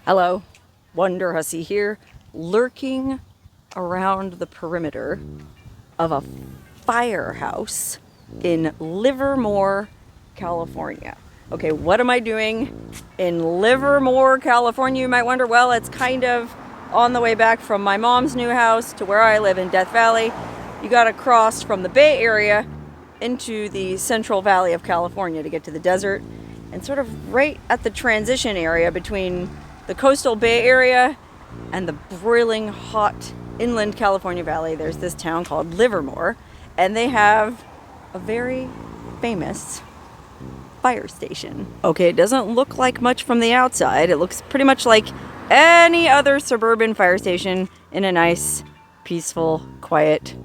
Hello, Wonderhussy here, lurking around the perimeter of a firehouse in Livermore, California. Okay, what am I doing in Livermore, California? You might wonder. Well, it's kind of on the way back from my mom's new house to where I live in Death Valley. You gotta cross from the Bay Area into the Central Valley of California to get to the desert, and sort of right at the transition area between the coastal Bay Area and the broiling hot inland California Valley, there's this town called Livermore, and they have a very famous fire station. Okay, it doesn't look like much from the outside. It looks pretty much like any other suburban fire station in a nice, peaceful, quiet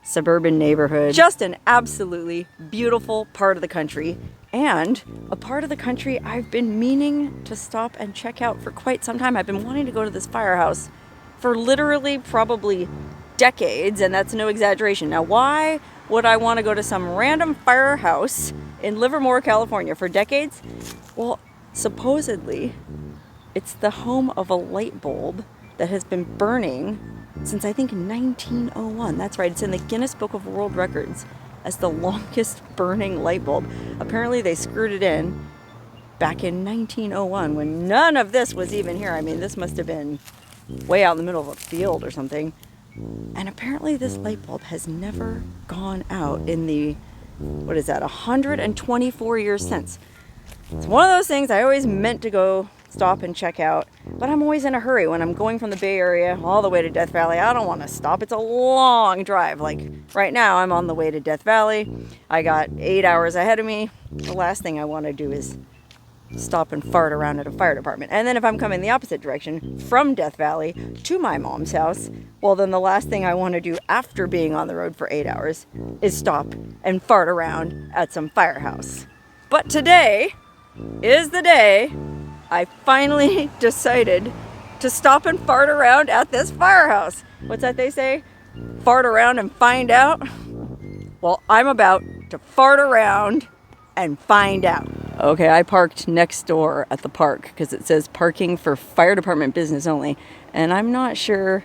suburban neighborhood. Just an absolutely beautiful part of the country, and a part of the country I've been meaning to stop and check out for quite some time. I've been wanting to go to this firehouse for literally probably decades, and that's no exaggeration. Now, why would I want to go to some random firehouse in Livermore, California for decades? Well, supposedly it's the home of a light bulb that has been burning since I think 1901. That's right, it's in the Guinness Book of World Records as the longest burning light bulb. Apparently they screwed it in back in 1901 when none of this was even here. I mean, this must have been way out in the middle of a field or something. And apparently this light bulb has never gone out in the, 124 years since. It's one of those things I always meant to go stop and check out, but I'm always in a hurry when I'm going from the Bay Area all the way to Death Valley. I don't want to stop. It's a long drive. Like right now I'm on the way to Death Valley. I got 8 hours ahead of me. The last thing I want to do is stop and fart around at a fire department. And then if I'm coming the opposite direction from Death Valley to my mom's house, well, then the last thing I want to do after being on the road for 8 hours is stop and fart around at some firehouse. But today is the day I finally decided to stop and fart around at this firehouse. What's that they say? Fart around and find out? Well, I'm about to fart around and find out. Okay, I parked next door at the park because it says parking for fire department business only. And I'm not sure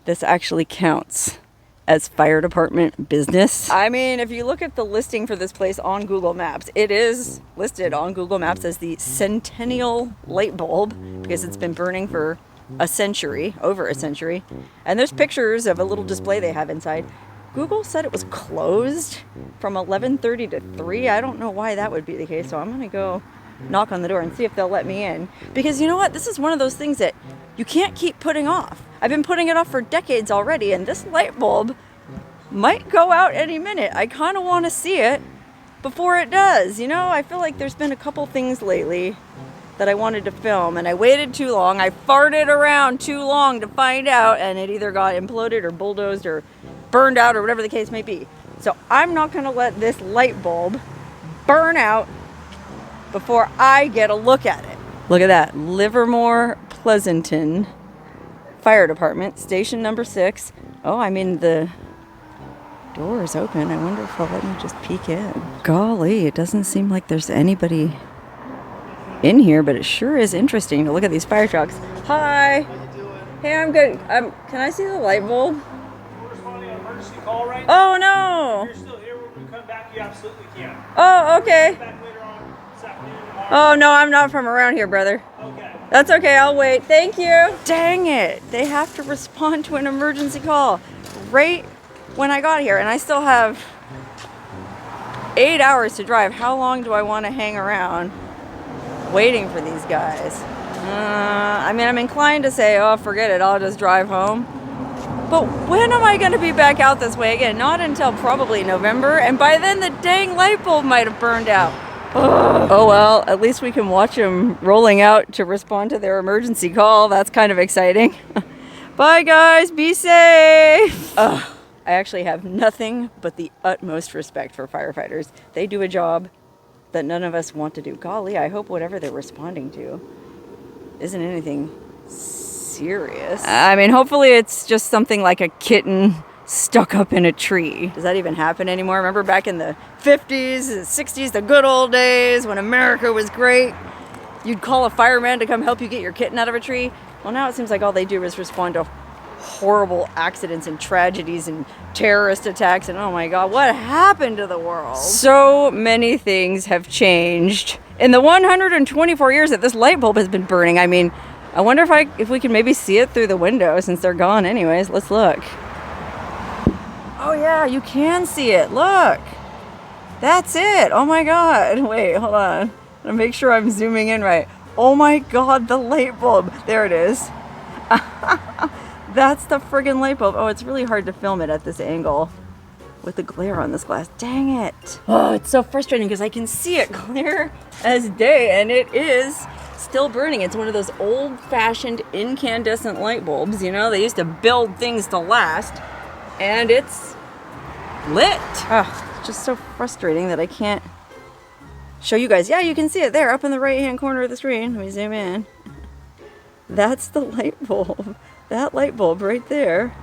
this actually counts as fire department business. I mean, if you look at the listing for this place on Google Maps, it is listed on Google Maps as the Centennial Light Bulb because it's been burning for a century, over a century. And there's pictures of a little display they have inside. Google said it was closed from 11:30 to 3. I don't know why that would be the case, so I'm gonna go knock on the door and see if they'll let me in. Because you know what? This is one of those things that you can't keep putting off. I've been putting it off for decades already, and this light bulb might go out any minute. I kind of want to see it before it does. You know, I feel like there's been a couple things lately that I wanted to film, and I waited too long. I farted around too long to find out, and it either got imploded or bulldozed or burned out or whatever the case may be. So I'm not going to let this light bulb burn out before I get a look at it. Look at that. Livermore Pleasanton Fire Department, station number 6. Oh, I mean, the door is open. I wonder if they'll let me just peek in. Golly, it doesn't seem like there's anybody in here, but it sure is interesting to look at these fire trucks. Hi. How you doing? Hey, I'm good. Can I see the light bulb? We're responding to an emergency call right now. Oh, no. If you're still here, when we come back, you absolutely can. Oh, okay. Come back later on this afternoon, tomorrow. Oh, no, I'm not from around here, brother. Okay. That's okay, I'll wait. Thank you. Dang it. They have to respond to an emergency call right when I got here, and I still have 8 hours to drive. How long do I want to hang around waiting for these guys? I mean, I'm inclined to say, oh, forget it, I'll just drive home. But when am I going to be back out this way again? Not until probably November, and by then the dang light bulb might have burned out. Ugh. Oh well, at least we can watch them rolling out to respond to their emergency call. That's kind of exciting. Bye guys, be safe. I actually have nothing but the utmost respect for firefighters. They do a job that none of us want to do. Golly, I hope whatever they're responding to isn't anything serious. I mean, hopefully it's just something like a kitten stuck up in a tree. Does that even happen anymore? Remember back in the 50s, the 60s, the good old days when America was great? you'd call a fireman to come help you get your kitten out of a tree. Well, now it seems like all they do is respond to horrible accidents and tragedies and terrorist attacks. And oh my God, what happened to the world? So many things have changed in the 124 years that this light bulb has been burning. I mean, I wonder if we can maybe see it through the window since they're gone anyways. Let's look. Oh yeah, you can see it. Look. That's it. Oh my God. Wait, hold on. I'm gonna make sure I'm zooming in right. Oh my God, the light bulb. There it is. That's the friggin' light bulb. Oh, it's really hard to film it at this angle with the glare on this glass. Dang it. Oh, it's so frustrating because I can see it clear as day and it is still burning. It's one of those old-fashioned incandescent light bulbs. You know, they used to build things to last and it's lit. Oh, it's just so frustrating that I can't show you guys. Yeah, you can see it there up in the right-hand corner of the screen. Let me zoom in. That's the light bulb. That light bulb right there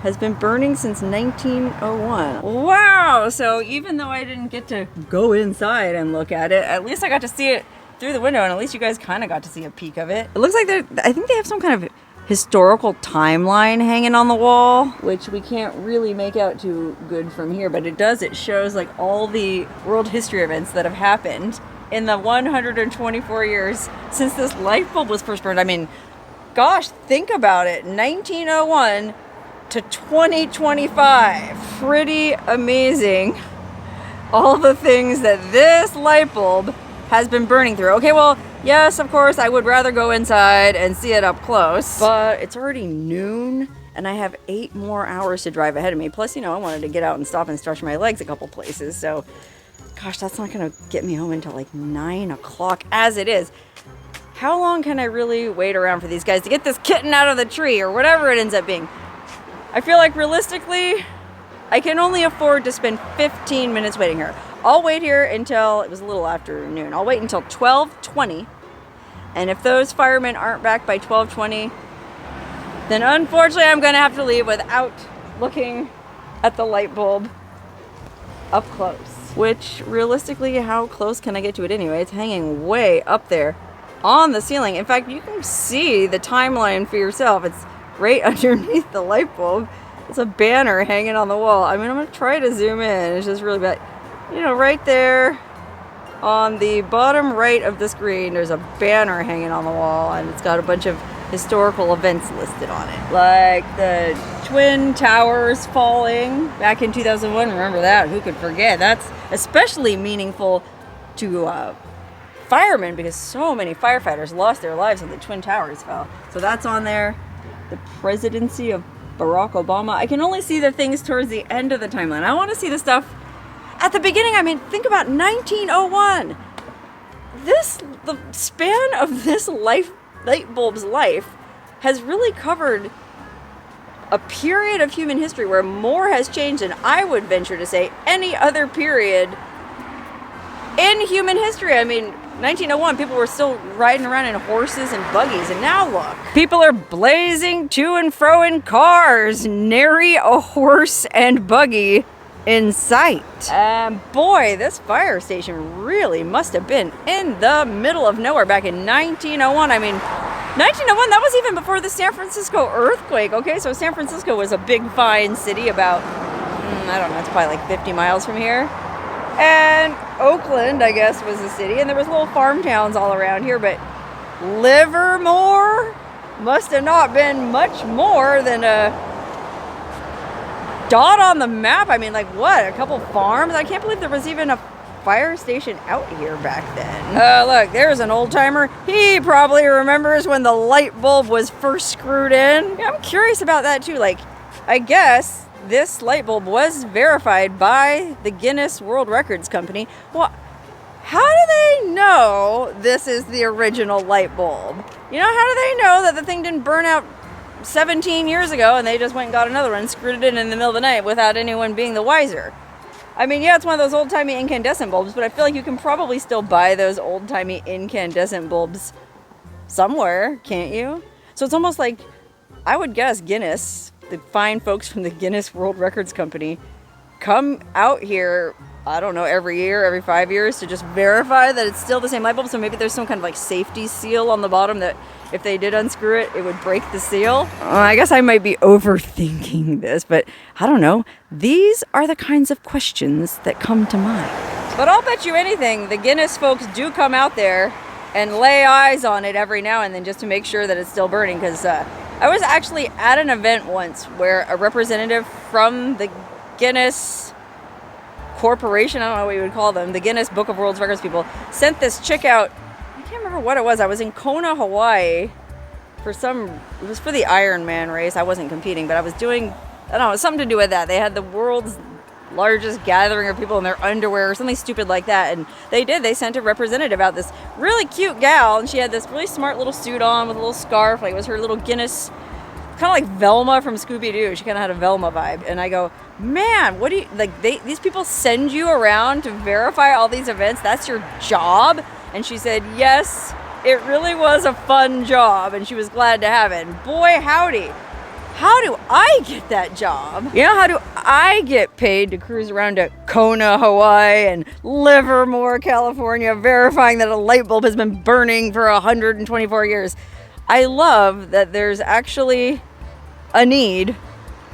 has been burning since 1901. Wow! So even though I didn't get to go inside and look at it, at least I got to see it through the window, and at least you guys kind of got to see a peek of it. It looks like I think they have some kind of historical timeline hanging on the wall, which we can't really make out too good from here, but it shows like all the world history events that have happened in the 124 years since this light bulb was first burned. I mean, gosh, think about it. 1901 to 2025. Pretty amazing. All the things that this light bulb has been burning through. Okay, well, yes, of course, I would rather go inside and see it up close, but it's already noon and I have 8 more hours to drive ahead of me. Plus, you know, I wanted to get out and stop and stretch my legs a couple places. So, gosh, that's not gonna get me home until like 9 o'clock as it is. How long can I really wait around for these guys to get this kitten out of the tree or whatever it ends up being? I feel like realistically, I can only afford to spend 15 minutes waiting here. I'll wait here until, it was a little after noon. I'll wait until 12:20. And if those firemen aren't back by 12:20, then unfortunately I'm gonna have to leave without looking at the light bulb up close. Which realistically, how close can I get to it anyway? It's hanging way up there on the ceiling. In fact, you can see the timeline for yourself. It's right underneath the light bulb. It's a banner hanging on the wall. I mean, I'm gonna try to zoom in. It's just really bad. You know, right there on the bottom right of the screen, there's a banner hanging on the wall and it's got a bunch of historical events listed on it. Like the Twin Towers falling back in 2001. Remember that? Who could forget? That's especially meaningful to firemen because so many firefighters lost their lives when the Twin Towers fell. So that's on there. The presidency of Barack Obama. I can only see the things towards the end of the timeline. I want to see the stuff at the beginning. I mean, think about 1901. The span of this light bulb's life has really covered a period of human history where more has changed than I would venture to say any other period in human history. I mean, 1901, people were still riding around in horses and buggies, and now look. People are blazing to and fro in cars, nary a horse and buggy in sight. Boy, this fire station really must have been in the middle of nowhere back in 1901. I mean, 1901, that was even before the San Francisco earthquake, okay? So San Francisco was a big, fine city about, I don't know, it's probably like 50 miles from here. And Oakland, I guess, was a city, and there was little farm towns all around here, but Livermore must have not been much more than a dot on the map. I mean, like what, a couple farms? I can't believe there was even a fire station out here back then. Look, there's an old timer. He probably remembers when the light bulb was first screwed in. Yeah, I'm curious about that too. Like, I guess this light bulb was verified by the Guinness World Records Company. Well, how do they know this is the original light bulb? You know, how do they know that the thing didn't burn out 17 years ago and they just went and got another one and screwed it in the middle of the night without anyone being the wiser? I mean, yeah, it's one of those old-timey incandescent bulbs, but I feel like you can probably still buy those old-timey incandescent bulbs somewhere, can't you? So it's almost like, I would guess Guinness, the fine folks from the Guinness World Records Company, come out here I don't know, every year, every 5 years to just verify that it's still the same light bulb. So maybe there's some kind of like safety seal on the bottom that if they did unscrew it, it would break the seal. I guess I might be overthinking this, but I don't know. These are the kinds of questions that come to mind. But I'll bet you anything, the Guinness folks do come out there and lay eyes on it every now and then just to make sure that it's still burning. Because I was actually at an event once where a representative from the Guinness Corporation, I don't know what you would call them, the Guinness Book of World Records people, sent this chick out. I can't remember what it was. I was in Kona, Hawaii for it was for the Ironman race. I wasn't competing, but I was doing, I don't know, something to do with that. They had the world's largest gathering of people in their underwear or something stupid like that. And they sent a representative out, this really cute gal, and she had this really smart little suit on with a little scarf. Like it was her little Guinness, kind of like Velma from Scooby-Doo. She kind of had a Velma vibe. And I go, man, what do you, like these people send you around to verify all these events? That's your job? And she said, yes, it really was a fun job. And she was glad to have it. And boy, howdy. How do I get that job? You know, how do I get paid to cruise around to Kona, Hawaii and Livermore, California, verifying that a light bulb has been burning for 124 years? I love that there's actually a need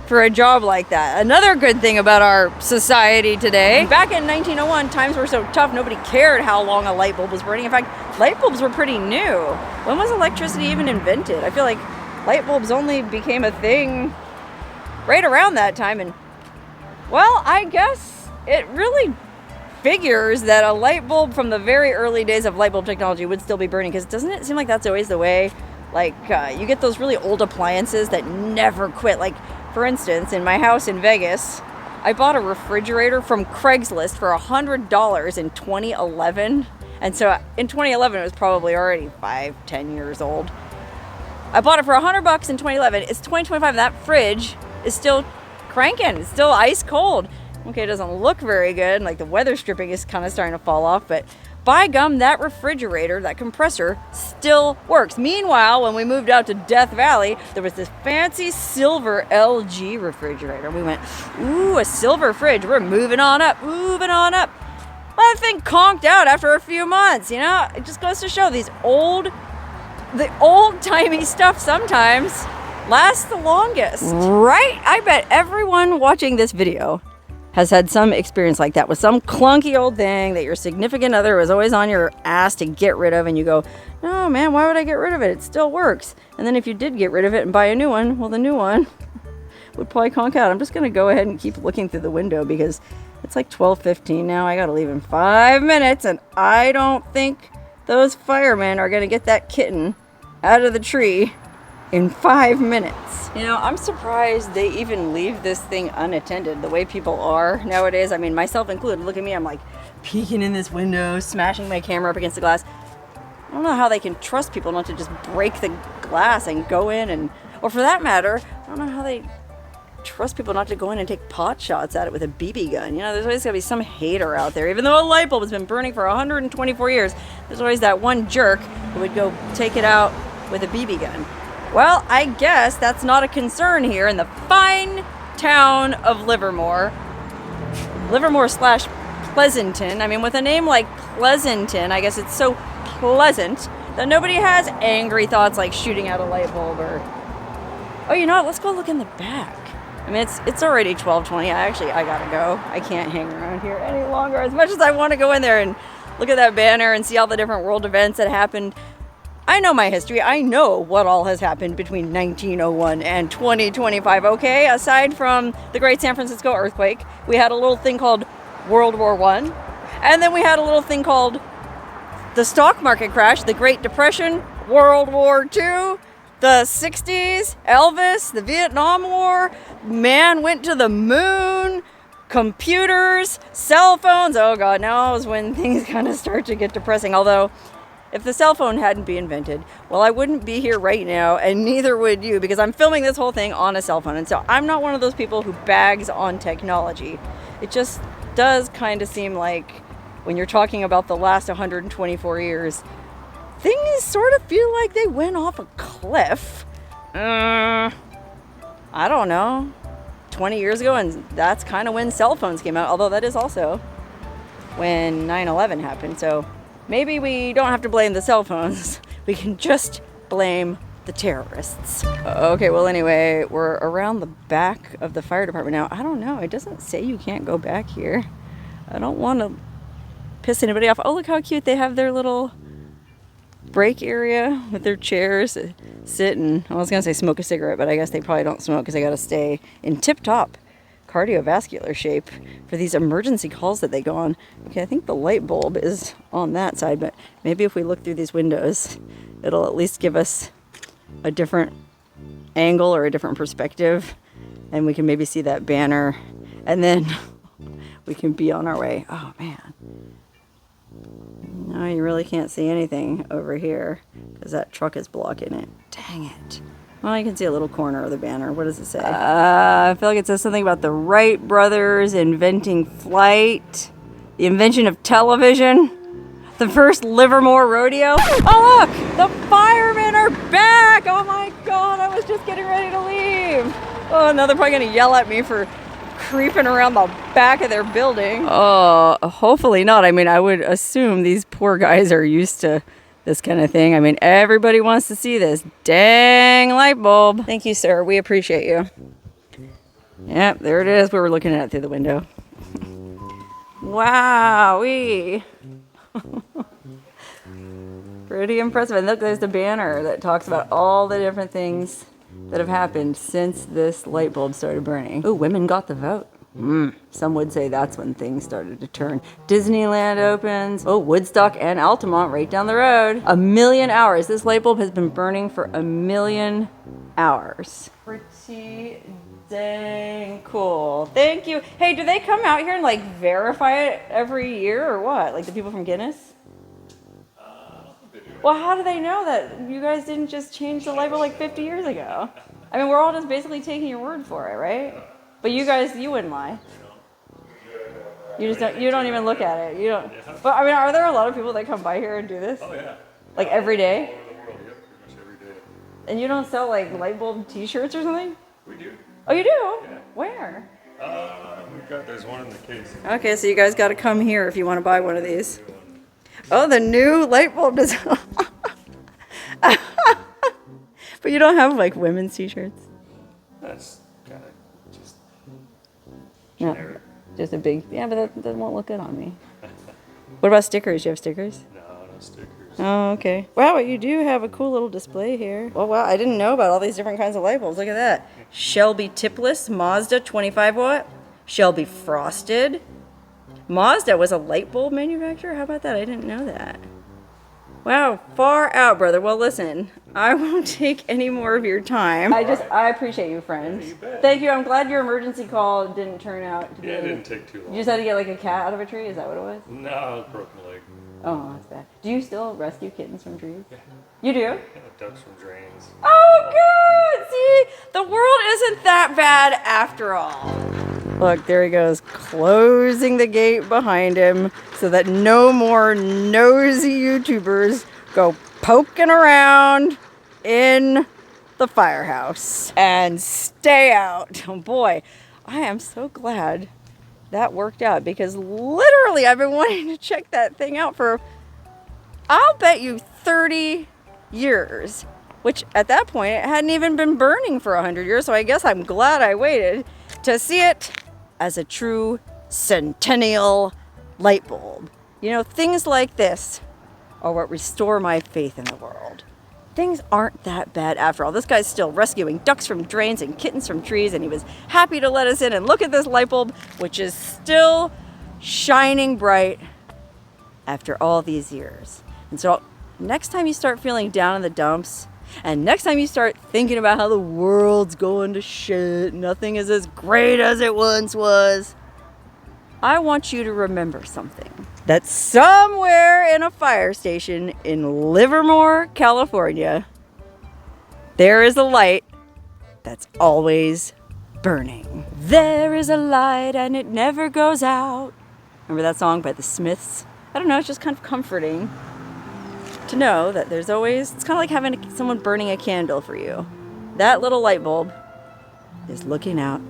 for a job like that. Another good thing about our society today, back in 1901, times were so tough, nobody cared how long a light bulb was burning. In fact, light bulbs were pretty new. When was electricity even invented? I feel like light bulbs only became a thing right around that time. And well, I guess it really figures that a light bulb from the very early days of light bulb technology would still be burning, because doesn't it seem like that's always the way? Like you get those really old appliances that never quit. Like for instance, in my house in Vegas, I bought a refrigerator from Craigslist for $100 in 2011. And so in 2011, it was probably already 5-10 years old. I bought it for $100 in 2011. It's 2025. That fridge is still cranking. It's still ice cold. Okay, it doesn't look very good. Like the weather stripping is kind of starting to fall off, but by gum, that refrigerator, that compressor, still works. Meanwhile, when we moved out to Death Valley, there was this fancy silver LG refrigerator. We went, ooh, a silver fridge. We're moving on up, moving on up. Well, that thing conked out after a few months, you know? It just goes to show the old-timey stuff sometimes lasts the longest. Right? I bet everyone watching this video has had some experience like that with some clunky old thing that your significant other was always on your ass to get rid of, and you go, no man, why would I get rid of it? It still works. And then if you did get rid of it and buy a new one, well, the new one would probably conk out. I'm just gonna go ahead and keep looking through the window because it's like 12:15 now. I gotta leave in 5 minutes, and I don't think those firemen are gonna get that kitten out of the tree in 5 minutes. You know, I'm surprised they even leave this thing unattended the way people are nowadays. I mean, myself included. Look at me, I'm like peeking in this window, smashing my camera up against the glass. I don't know how they can trust people not to just break the glass and go in and, or for that matter, I don't know how they trust people not to go in and take pot shots at it with a BB gun. You know, there's always gonna be some hater out there. Even though a light bulb has been burning for 124 years, there's always that one jerk who would go take it out with a BB gun. Well, I guess that's not a concern here in the fine town of Livermore. Livermore/Pleasanton. I mean, with a name like Pleasanton, I guess it's so pleasant that nobody has angry thoughts like shooting out a light bulb or... Oh, you know what? Let's go look in the back. I mean, it's already 12:20. I gotta go. I can't hang around here any longer. As much as I want to go in there and look at that banner and see all the different world events that happened. I know my history. I know what all has happened between 1901 and 2025, okay? Aside from the Great San Francisco earthquake, we had a little thing called World War I, and then we had a little thing called the stock market crash, the Great Depression, World War II, the 60s, Elvis, the Vietnam War, man went to the moon, computers, cell phones. Oh God, now is when things kind of start to get depressing, although if the cell phone hadn't been invented, well, I wouldn't be here right now, and neither would you, because I'm filming this whole thing on a cell phone. And so I'm not one of those people who bags on technology. It just does kind of seem like when you're talking about the last 124 years, things sort of feel like they went off a cliff. I don't know, 20 years ago, and that's kind of when cell phones came out, although that is also when 9/11 happened. So maybe we don't have to blame the cell phones. We can just blame the terrorists. Okay, well anyway, we're around the back of the fire department now. I don't know, it doesn't say you can't go back here. I don't want to piss anybody off. Oh, look how cute they have their little break area with their chairs. Sit and, I was gonna say smoke a cigarette, but I guess they probably don't smoke because they gotta stay in tip-top cardiovascular shape for these emergency calls that they go on. Okay, I think the light bulb is on that side, but maybe if we look through these windows, it'll at least give us a different angle or a different perspective, and we can maybe see that banner, and then we can be on our way. Oh man. No, you really can't see anything over here because that truck is blocking it. Dang it. Well, you can see a little corner of the banner. What does it say? I feel like it says something about the Wright brothers inventing flight, the invention of television, the first Livermore rodeo. Oh look, the firemen are back. Oh my God, I was just getting ready to leave. Oh, now they're probably gonna yell at me for creeping around the back of their building. Oh, hopefully not. I mean, I would assume these poor guys are used to this kind of thing. I mean, everybody wants to see this dang light bulb. Thank you, sir. We appreciate you. Yep, there it is. We were looking at it through the window. Wow-wee. Pretty impressive. And look, there's the banner that talks about all the different things that have happened since this light bulb started burning. Oh, women got the vote. Some would say that's when things started to turn. Disneyland opens. Oh, Woodstock and Altamont right down the road. 1,000,000 hours. This light bulb has been burning for 1,000,000 hours. Pretty dang cool. Thank you. Hey, do they come out here and like verify it every year or what? Like the people from Guinness? Well, how do they know that you guys didn't just change the light bulb like 50 years ago? I mean, we're all just basically taking your word for it, right? But you guys, you wouldn't lie. You just don't. You don't even look at it. You don't. But I mean, are there a lot of people that come by here and do this? Oh yeah. Like every day? All over the world, yep, pretty much every day. And you don't sell like light bulb T-shirts or something? We do. Oh, you do? Yeah. Where? There's one in the case. Okay, so you guys got to come here if you want to buy one of these. Oh, the new light bulb design. But you don't have like women's T-shirts? That's kind of just No, generic. Just a big, yeah, but that won't look good on me. What about stickers? You have stickers? No, no stickers. Oh, okay. Wow, you do have a cool little display here. Oh, wow, I didn't know about all these different kinds of light bulbs. Look at that. Shelby tipless, Mazda 25 watt, Shelby frosted. Mazda was a light bulb manufacturer? How about that? I didn't know that. Wow, far out, brother. Well, listen, I won't take any more of your time. I appreciate you, friends. Yeah, you bet. Thank you. I'm glad your emergency call didn't turn out to be. Yeah, it didn't take too long. You just had to get like a cat out of a tree? Is that what it was? No, broken leg. Oh, that's bad. Do you still rescue kittens from trees? Yeah. You do? Yeah, ducks from drains. Oh, good! See, the world isn't that bad after all. Look, there he goes, closing the gate behind him so that no more nosy YouTubers go poking around in the firehouse. And stay out. Oh boy, I am so glad that worked out because literally I've been wanting to check that thing out for, I'll bet you 30 years. Which at that point, it hadn't even been burning for 100 years, so I guess I'm glad I waited to see it as a true centennial light bulb. You know, things like this are what restore my faith in the world. Things aren't that bad after all. This guy's still rescuing ducks from drains and kittens from trees, and he was happy to let us in. And look at this light bulb, which is still shining bright after all these years. And so next time you start feeling down in the dumps, and next time you start thinking about how the world's going to shit, nothing is as great as it once was, I want you to remember something. That somewhere in a fire station in Livermore, California, there is a light that's always burning. There is a light and it never goes out. Remember that song by the Smiths? I don't know, it's just kind of comforting to know that there's always, it's kind of like having someone burning a candle for you. That little light bulb is looking out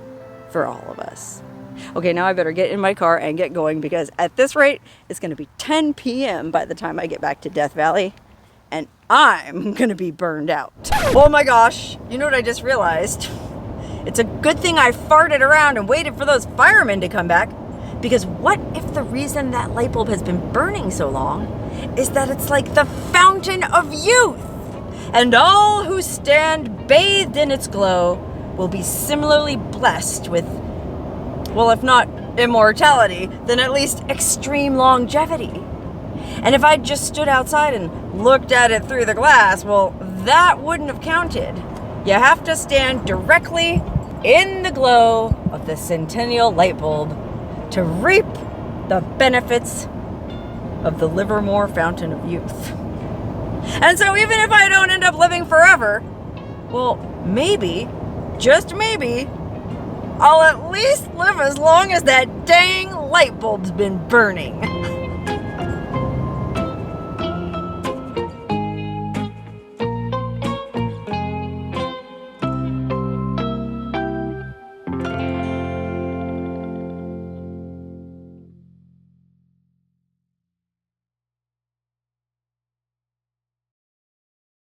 for all of us. Okay, now I better get in my car and get going because at this rate, it's going to be 10 p.m. by the time I get back to Death Valley. And I'm going to be burned out. Oh my gosh, you know what I just realized? It's a good thing I farted around and waited for those firemen to come back. Because what if the reason that light bulb has been burning so long is that it's like the fountain of youth? And all who stand bathed in its glow will be similarly blessed with, well, if not immortality, then at least extreme longevity. And if I just stood outside and looked at it through the glass, well, that wouldn't have counted. You have to stand directly in the glow of the centennial light bulb to reap the benefits of the Livermore fountain of youth. And so even if I don't end up living forever, well, maybe, just maybe, I'll at least live as long as that dang light bulb's been burning.